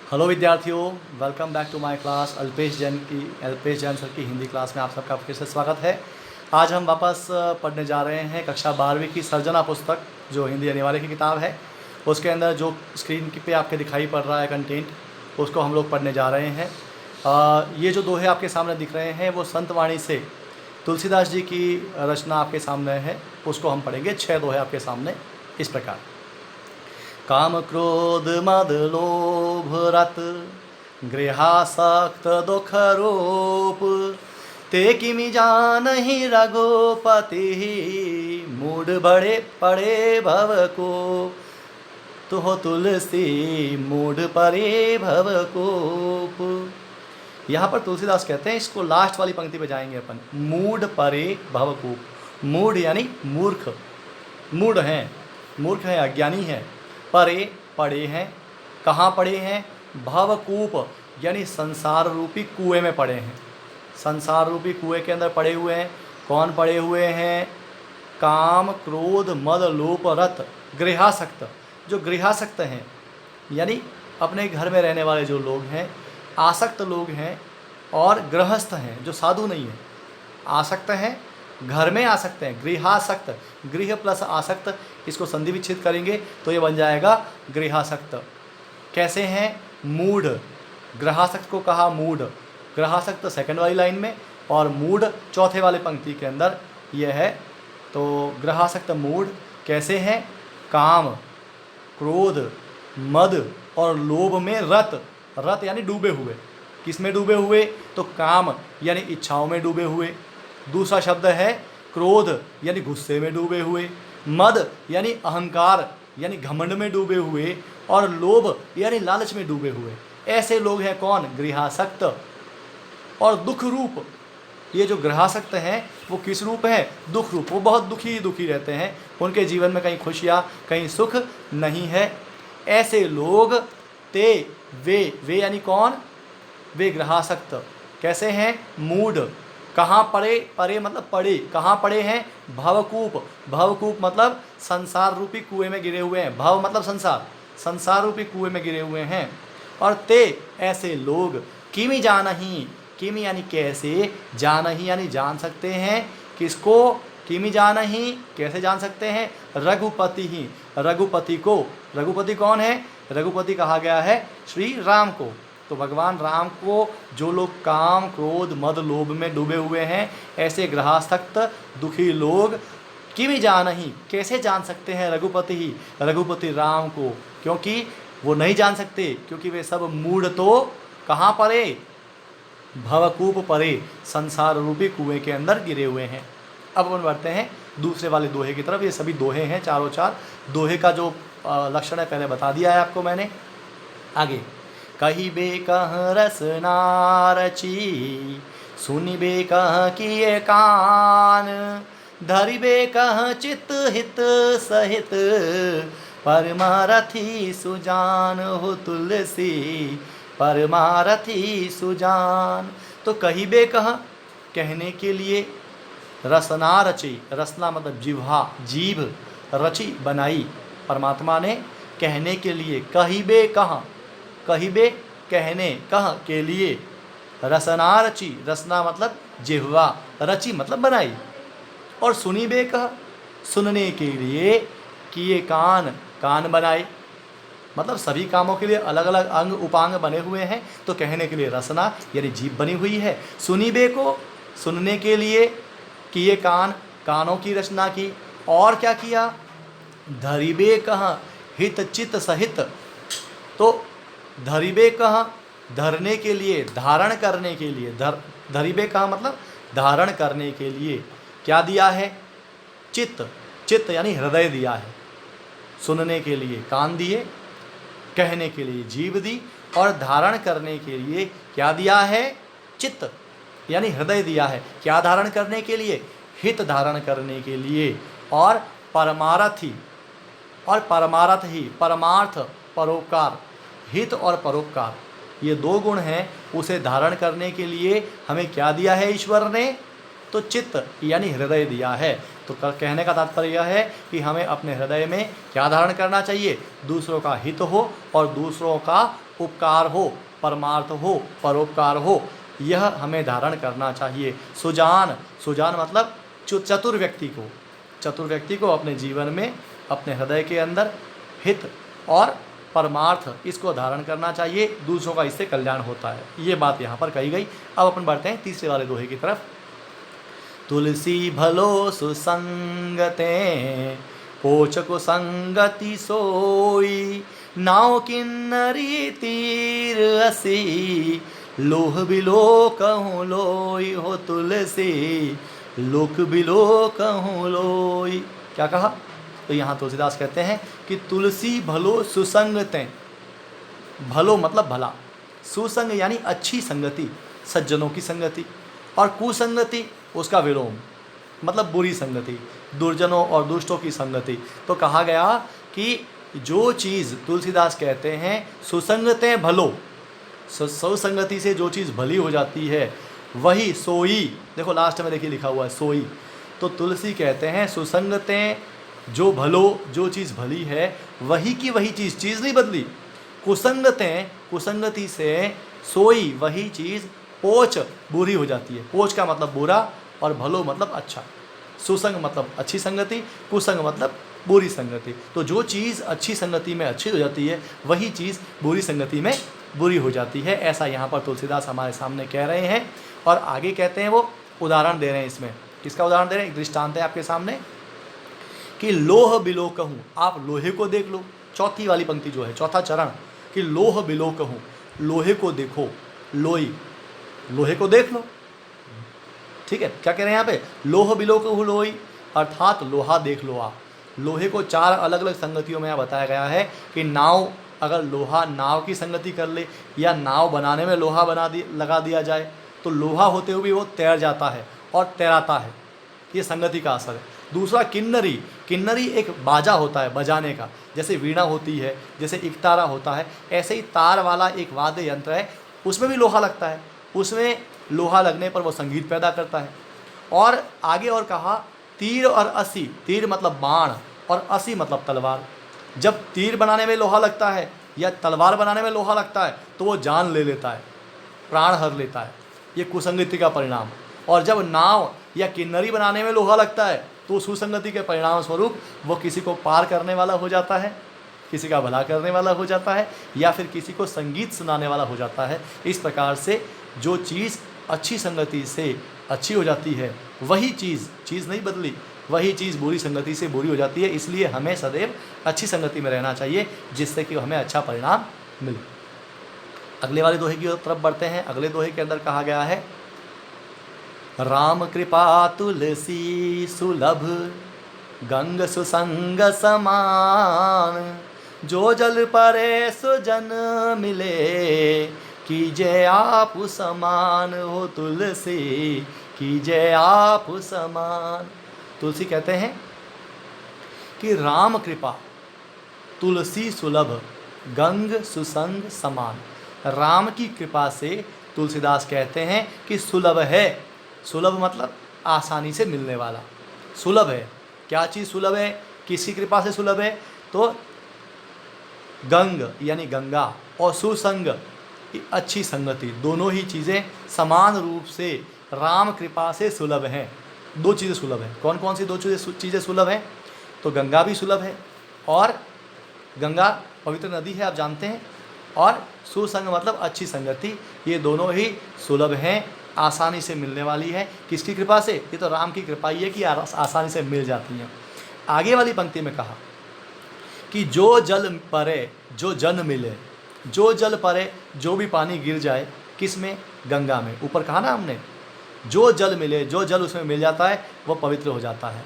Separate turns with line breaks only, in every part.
Hello विद्यार्थियों, welcome back to my class. Alpesh Jain sir की Hindi class में आप सबका फिर से स्वागत है। आज हम वापस पढ़ने जा रहे हैं कक्षा 12वीं की सर्जना पुस्तक, जो हिंदी अनिवार्य की किताब है। उसके अंदर जो स्क्रीन पे आपके दिखाई पड़ रहा है कंटेंट, उसको हम लोग पढ़ने जा रहे हैं। ये जो दोहे आपके सामने दिख रहे हैं वो संत वाणी से तुलसीदास जी की रचना आपके सामने है। उसको हम पढ़ेंगे। 6 दोहे आपके सामने इस प्रकार। काम क्रोध मद लोभ रत गृहासक्त दुख रूप, ते किमि जानहि रघुपति मूढ़ बड़े पड़े भव को। तुहो तुलसी मूढ़ परे भव कोप। यहाँ पर तुलसीदास कहते हैं, इसको लास्ट वाली पंक्ति पे जाएंगे अपन। मूढ़ परे भव कोप। मूढ़ यानी मूर्ख, मूढ़ हैं, मूर्ख हैं, अज्ञानी हैं। परे पड़े हैं, कहाँ पड़े हैं? भवकूप यानी संसार रूपी कुएं में पड़े हैं। संसार रूपी कुएं के अंदर पड़े हुए हैं। कौन पड़े हुए हैं? काम क्रोध मद लोभ रत गृहासक्त। जो गृहासक्त हैं यानी अपने घर में रहने वाले जो लोग हैं, आसक्त लोग हैं, और गृहस्थ हैं जो साधु नहीं हैं। आसक्त हैं, घर में आसक्त हैं, गृहासक्त। गृह प्लस आसक्त, इसको संधि विच्छेद करेंगे तो ये बन जाएगा गृहासक्त। कैसे हैं? मूढ़। ग्रहासक्त को कहा मूढ़। ग्रहासक्त सेकंड वाली लाइन में और मूढ़ चौथे वाले पंक्ति के अंदर यह है। तो ग्रहासक्त मूढ़ कैसे हैं? काम क्रोध मद और लोभ में रत। रत यानी डूबे हुए। किस में डूबे हुए? तो काम यानी इच्छाओं में डूबे हुए। दूसरा शब्द है क्रोध यानी गुस्से में डूबे हुए। मद यानी अहंकार यानी घमंड में डूबे हुए। और लोभ यानी लालच में डूबे हुए। ऐसे लोग हैं कौन? गृहासक्त। और दुख रूप, ये जो गृहासक्त हैं वो किस रूप है? दुख रूप। वो बहुत दुखी रहते हैं। उनके जीवन में कहीं खुशियाँ कहीं सुख नहीं है। ऐसे लोग ते वे यानी कौन? वे गृहासक्त कैसे हैं? मूढ़। कहाँ पड़े? परे मतलब पड़े। कहाँ पड़े हैं? भवकूप। भवकूप मतलब संसार रूपी कुएं में गिरे हुए हैं। भव मतलब संसार, संसार रूपी कुएं में गिरे हुए हैं। और ते ऐसे लोग किमि जानहि। किमि यानी कैसे, जानहि यानी जान सकते हैं। किसको? किमि जानहि कैसे जान सकते हैं? रघुपति ही, रघुपति को। रघुपति कौन है? रघुपति कहा गया है श्री राम को। तो भगवान राम को जो लोग काम क्रोध मद लोभ में डूबे हुए हैं, ऐसे ग्रहासक्त दुखी लोग किमि जानहि कैसे जान सकते हैं? रघुपति ही, रघुपति राम को। क्योंकि वो नहीं जान सकते, क्योंकि वे सब मूढ़ तो कहाँ पड़े? भवकूप परे, संसार रूपी कुएं के अंदर गिरे हुए हैं। अब अपन बढ़ते हैं दूसरे वाले दोहे की तरफ। ये सभी दोहे हैं, चारों चार। दोहे का जो लक्षण है पहले बता दिया है आपको मैंने। आगे कहिबे कह रसना रची, सुनिबे कह किए कान, धरिबे कह चित हित सहित, परमारथी सुजान हो तुलसी परमारथी सुजान। तो कहिबे कह कहने के लिए, रसना रची, रसना मतलब जिह्वा, जीभ, रची बनाई परमात्मा ने कहने के लिए। कहिबे कह, कहिबे कहने, कह के लिए। रसना रची, रसना मतलब जिह्वा, रची मतलब बनाई। और सुनिबे कह सुनने के लिए, किए कान, कान बनाए। मतलब सभी कामों के लिए अलग अलग अंग उपांग बने हुए हैं। तो कहने के लिए रसना यानी जीभ बनी हुई है। सुनिबे को सुनने के लिए, किए कान, कानों की रचना की। और क्या किया? धरिबे कह हित चित सहित। तो धरिबे कह धरने के लिए, धारण करने के लिए। धरिबे कह मतलब धारण करने के लिए क्या दिया है? चित्त, चित्त यानी हृदय दिया है। सुनने के लिए कान दिए, कहने के लिए जीभ दी, और धारण करने के लिए क्या दिया है? चित्त यानी हृदय दिया है। क्या धारण करने के लिए? हित धारण करने के लिए। और परमारथी, और परमारथ ही, परमार्थ परोपकार, हित और परोपकार, ये दो गुण हैं। उसे धारण करने के लिए हमें क्या दिया है ईश्वर ने? तो चित्त यानी हृदय दिया है। तो कहने का तात्पर्य यह है कि हमें अपने हृदय में क्या धारण करना चाहिए? दूसरों का हित हो और दूसरों का उपकार हो, परमार्थ हो, परोपकार हो, यह हमें धारण करना चाहिए। सुजान, सुजान मतलब चतुर व्यक्ति को, चतुर व्यक्ति को अपने जीवन में, अपने हृदय के अंदर हित और परमार्थ इसको धारण करना चाहिए, दूसरों का इससे कल्याण होता है। ये बात यहाँ पर कही गई। अब अपन बढ़ते हैं तीसरे वाले दोहे की तरफ। तुलसी भलो सुसंगते पोच को संगति सोई, नाव किन्नरी तीर असी, लोह बिलो कहूँ लोई हो तुलसी, लोक बिलो कहूँ लोई। क्या कहा? तो यहाँ तुलसीदास कहते हैं कि तुलसी भलो सुसंगतें, भलो मतलब भला, सुसंग यानी अच्छी संगति, सज्जनों की संगति, और कुसंगति उसका विलोम मतलब बुरी संगति, दुर्जनों और दुष्टों की संगति। तो कहा गया कि जो चीज़ तुलसीदास कहते हैं सुसंगतें भलो, सुसंगति से जो चीज़ भली हो जाती है वही सोई, देखो लास्ट में देखिए लिखा हुआ है सोई। तो तुलसी कहते हैं सुसंगतें जो भलो, जो चीज़ भली है वही की वही चीज़, चीज़ नहीं बदली। कुसंगतें, कुसंगति से सोई वही चीज़ पोच बुरी हो जाती है। पोच का मतलब बुरा और भलो मतलब अच्छा। सुसंग मतलब अच्छी संगति, कुसंग मतलब बुरी संगति। तो जो चीज़ अच्छी संगति में अच्छी हो जाती है वही चीज़ बुरी संगति में बुरी हो जाती है। ऐसा यहाँ पर तुलसीदास हमारे सामने कह रहे हैं। और आगे कहते हैं, वो उदाहरण दे रहे हैं इसमें। किसका उदाहरण दे रहे हैं? एक दृष्टांत है आपके सामने कि लोह बिलो कहूँ, आप लोहे को देख लो। चौथी वाली पंक्ति जो है, चौथा चरण, कि लोह बिलो कहूँ, लोहे को देखो, लोई, लोहे को देख लो। ठीक है, क्या कह रहे हैं यहाँ पे? लोह बिलो कहूँ लोई, अर्थात लोहा देख लो आप। लोहे को चार अलग अलग संगतियों में बताया गया है कि नाव, अगर लोहा नाव की संगति कर ले या नाव बनाने में लोहा लगा दिया जाए तो लोहा होते हुए वो तैर जाता है और तैराता है, ये संगति का असर है। दूसरा किन्नरी, किन्नरी एक बाजा होता है बजाने का, जैसे वीणा होती है, जैसे इकतारा होता है, ऐसे ही तार वाला एक वाद्य यंत्र है, उसमें भी लोहा लगता है, उसमें लोहा लगने पर वो संगीत पैदा करता है। और आगे और कहा तीर और असी, तीर मतलब बाण और असी मतलब तलवार। जब तीर बनाने में लोहा लगता है या तलवार बनाने में लोहा लगता है तो वो जान ले लेता है, प्राण हर लेता है, ये कुसंगति का परिणाम। और जब नाव या किन्नरी बनाने में लोहा लगता है तो सुसंगति के परिणाम स्वरूप वो किसी को पार करने वाला हो जाता है, किसी का भला करने वाला हो जाता है, या फिर किसी को संगीत सुनाने वाला हो जाता है। इस प्रकार से जो चीज़ अच्छी संगति से अच्छी हो जाती है वही चीज़ नहीं बदली, वही चीज़ बुरी संगति से बुरी हो जाती है। इसलिए हमें सदैव अच्छी संगति में रहना चाहिए, जिससे कि हमें अच्छा परिणाम मिले। अगले वाले दोहे की तरफ बढ़ते हैं। अगले दोहे के अंदर कहा गया है, राम कृपा तुलसी सुलभ गंग सुसंग समान, जो जल परे सुजन मिले, कीजे आप समान हो तुलसी, कीजे आप समान। तुलसी कहते हैं कि राम कृपा तुलसी सुलभ गंग सुसंग समान। राम की कृपा से तुलसीदास कहते हैं कि सुलभ है। सुलभ मतलब आसानी से मिलने वाला, सुलभ है। क्या चीज़ सुलभ है? किसकी कृपा से सुलभ है? तो गंग यानी गंगा और सुसंग अच्छी संगति, दोनों ही चीज़ें समान रूप से राम कृपा से सुलभ हैं। दो चीज़ें सुलभ हैं। कौन कौन सी दो चीज़ें सुलभ हैं? तो गंगा भी सुलभ है, और गंगा पवित्र नदी है आप जानते हैं, और सुसंग मतलब अच्छी संगति, ये दोनों ही सुलभ हैं, आसानी से मिलने वाली है। किसकी कृपा से? ये तो राम की कृपा ही है कि आसानी से मिल जाती हैं। आगे वाली पंक्ति में कहा कि जो जल परे जो जन मिले, जो जल परे जो भी पानी गिर जाए, किस में? गंगा में। ऊपर कहा ना हमने, जो जल मिले, जो जल उसमें मिल जाता है वो पवित्र हो जाता है।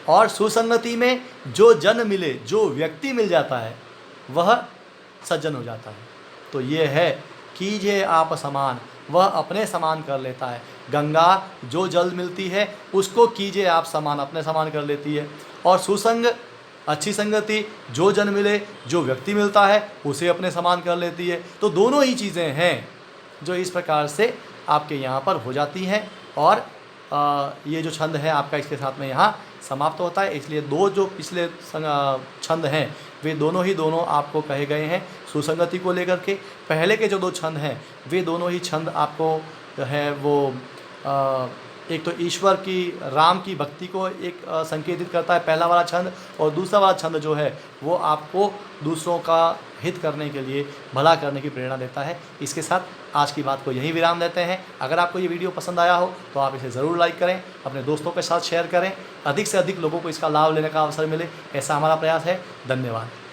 और सुसंगति में जो जन मिले, जो व्यक्ति मिल जाता है वह सज्जन हो जाता है। तो ये है कीजिए आप समान, वह अपने समान कर लेता है। गंगा जो जल मिलती है उसको कीजिए आप समान, अपने समान कर लेती है। और सुसंग अच्छी संगति, जो जन मिले, जो व्यक्ति मिलता है उसे अपने समान कर लेती है। तो दोनों ही चीज़ें हैं जो इस प्रकार से आपके यहाँ पर हो जाती हैं और ये जो छंद है आपका इसके साथ में यहाँ समाप्त होता है। इसलिए दो जो पिछले छंद हैं वे दोनों आपको कहे गए हैं सुसंगति को लेकर के। पहले के जो दो छंद हैं वे दोनों ही छंद आपको जो है वो एक तो ईश्वर की राम की भक्ति को एक संकेतित करता है पहला वाला छंद, और दूसरा वाला छंद जो है वो आपको दूसरों का हित करने के लिए, भला करने की प्रेरणा देता है। इसके साथ आज की बात को यहीं विराम देते हैं। अगर आपको ये वीडियो पसंद आया हो तो आप इसे ज़रूर लाइक करें, अपने दोस्तों के साथ शेयर करें, अधिक से अधिक लोगों को इसका लाभ लेने का अवसर मिले, ऐसा हमारा प्रयास है। धन्यवाद।